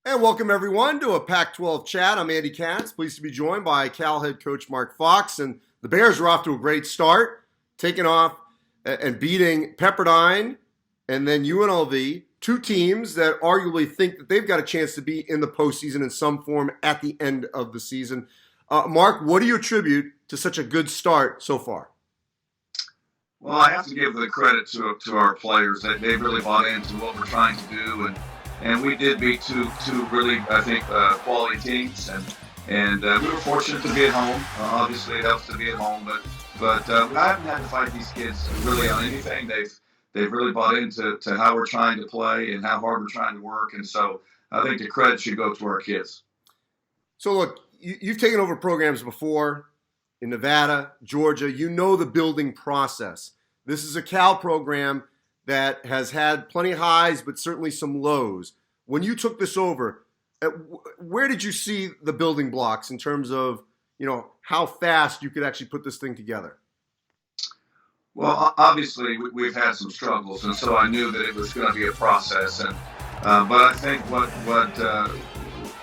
And welcome everyone to a Pac-12 chat. I'm Andy Katz, pleased to be joined by Cal head coach Mark Fox. And the Bears are off to a great start, taking off and beating Pepperdine and then UNLV, two teams that arguably think that they've got a chance to be in the postseason in some form at the end of the season. Mark, what do you attribute to such a good start so far? Well, I have to give the credit to our players. They've really bought into what we're trying to do, and we did beat two really, I think, quality teams, and we were fortunate to be at home. Obviously, it helps to be at home, but I haven't had to fight these kids really on anything. They've really bought into how we're trying to play and how hard we're trying to work, and so I think the credit should go to our kids. So look, you've taken over programs before in Nevada, Georgia. You know the building process. This is a Cal program that has had plenty of highs, but certainly some lows. When you took this over, where did you see the building blocks in terms of, how fast you could actually put this thing together? Well, obviously we've had some struggles, and so I knew that it was going to be a process. And but I think what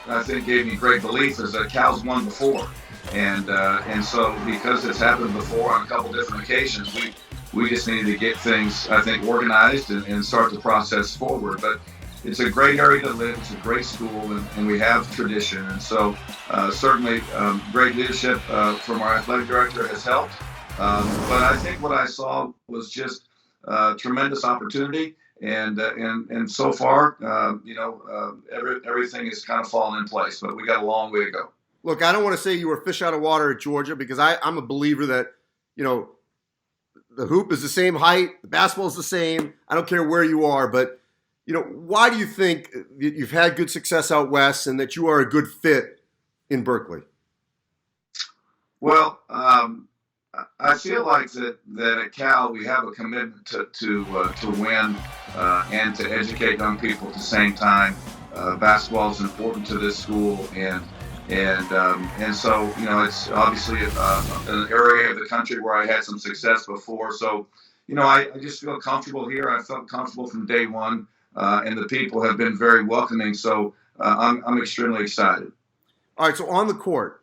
I think gave me great belief is that Cal's won before, and so because it's happened before on a couple different occasions, we just needed to get things, I think, organized and start the process forward. But it's a great area to live. It's a great school, and we have tradition. And so certainly great leadership from our athletic director has helped. But I think what I saw was just tremendous opportunity. And so far, everything has kind of fallen in place. But we got a long way to go. Look, I don't want to say you were fish out of water at Georgia because I'm a believer that, the hoop is the same height, the basketball is the same. I don't care where you are, but why do you think that you've had good success out west and that you are a good fit in Berkeley? Well, I feel like that at Cal we have a commitment to win and to educate young people at the same time. Basketball is important to this school, and so it's obviously an area of the country where I had some success before. So I just feel comfortable here. I felt comfortable from day one, and the people have been very welcoming. So I'm extremely excited. All right. So on the court,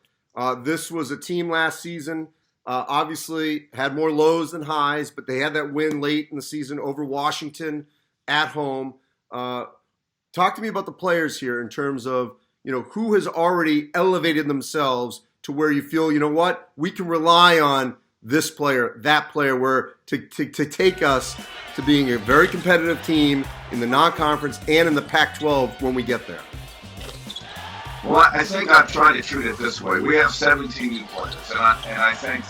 this was a team last season. Obviously had more lows than highs, but they had that win late in the season over Washington at home. Talk to me about the players here in terms of, who has already elevated themselves to where you feel, we can rely on this player, that player, where to take us to being a very competitive team in the non-conference and in the Pac-12 when we get there. Well, I think I've tried to treat it this way. We have 17 new players, and I think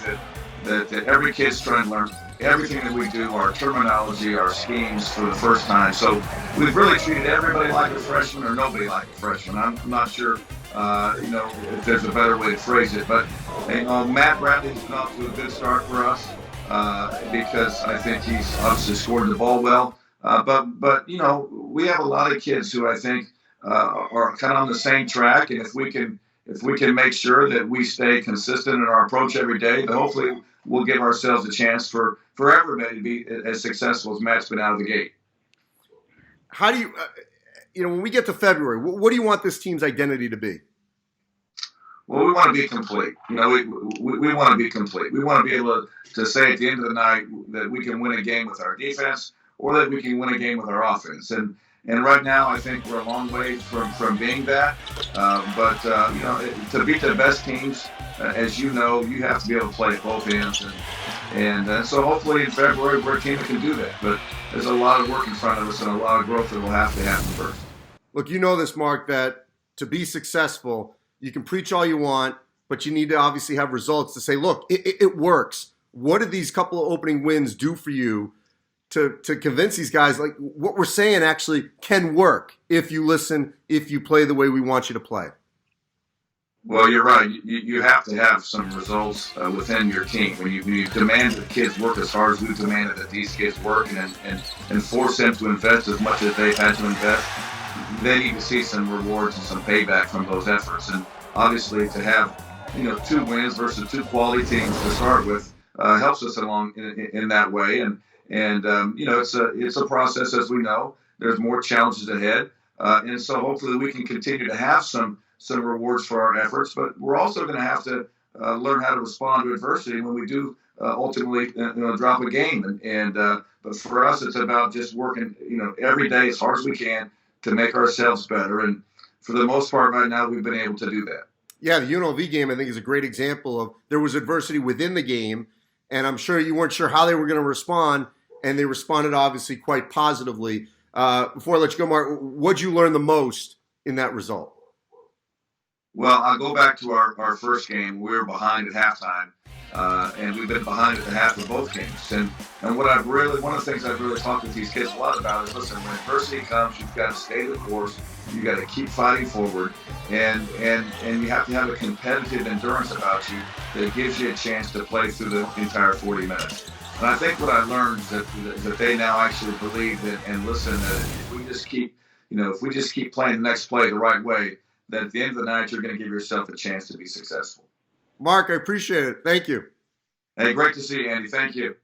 that every kid's trying to learn everything that we do, our terminology, our schemes for the first time. So we've really treated everybody like a freshman or nobody like a freshman. I'm not sure, if there's a better way to phrase it. But Matt Bradley's been off to a good start for us because I think he's obviously scored the ball well. But we have a lot of kids who I think are kind of on the same track, and if we can make sure that we stay consistent in our approach every day, then hopefully we'll give ourselves a chance for everybody to be as successful as Matt's been out of the gate. How do you, when we get to February, what do you want this team's identity to be? Well, we want to be complete. We want to be complete. We want to be able to say at the end of the night that we can win a game with our defense or that we can win a game with our offense. And right now, I think we're a long way from being that. But to beat the best teams, as you know, you have to be able to play at both ends. And so hopefully in February, we're a team that can do that. But there's a lot of work in front of us and a lot of growth that will have to happen first. Look, you know this, Mark, that to be successful, you can preach all you want, but you need to obviously have results to say, look, it works. What did these couple of opening wins do for you to convince these guys, like, what we're saying actually can work if you listen, if you play the way we want you to play? Well, you're right. You have to have some results within your team. When you demand that kids work as hard as we've demanded that these kids work and force them to invest as much as they've had to invest, they need to see some rewards and some payback from those efforts. And obviously to have, 2 wins versus 2 quality teams to start with helps us along in that way. And it's a process, as we know. There's more challenges ahead. And so hopefully we can continue to have some rewards for our efforts, but we're also going to have to learn how to respond to adversity when we do ultimately drop a game. But for us, it's about just working every day as hard as we can to make ourselves better. And for the most part right now, we've been able to do that. Yeah, the UNLV game, I think, is a great example of there was adversity within the game, and I'm sure you weren't sure how they were going to respond, and they responded obviously quite positively. Before I let you go, Mark, what'd you learn the most in that result? Well, I'll go back to our first game. We were behind at halftime, and we've been behind at the half of both games. And one of the things I've really talked with these kids a lot about is, listen, when adversity comes, you've got to stay the course. You got to keep fighting forward, and you have to have a competitive endurance about you that gives you a chance to play through the entire 40 minutes. And I think what I learned is that they now actually believe and listen that if we just keep playing the next play the right way, that at the end of the night you're going to give yourself a chance to be successful. Mark, I appreciate it. Thank you. Hey, great to see you, Andy. Thank you.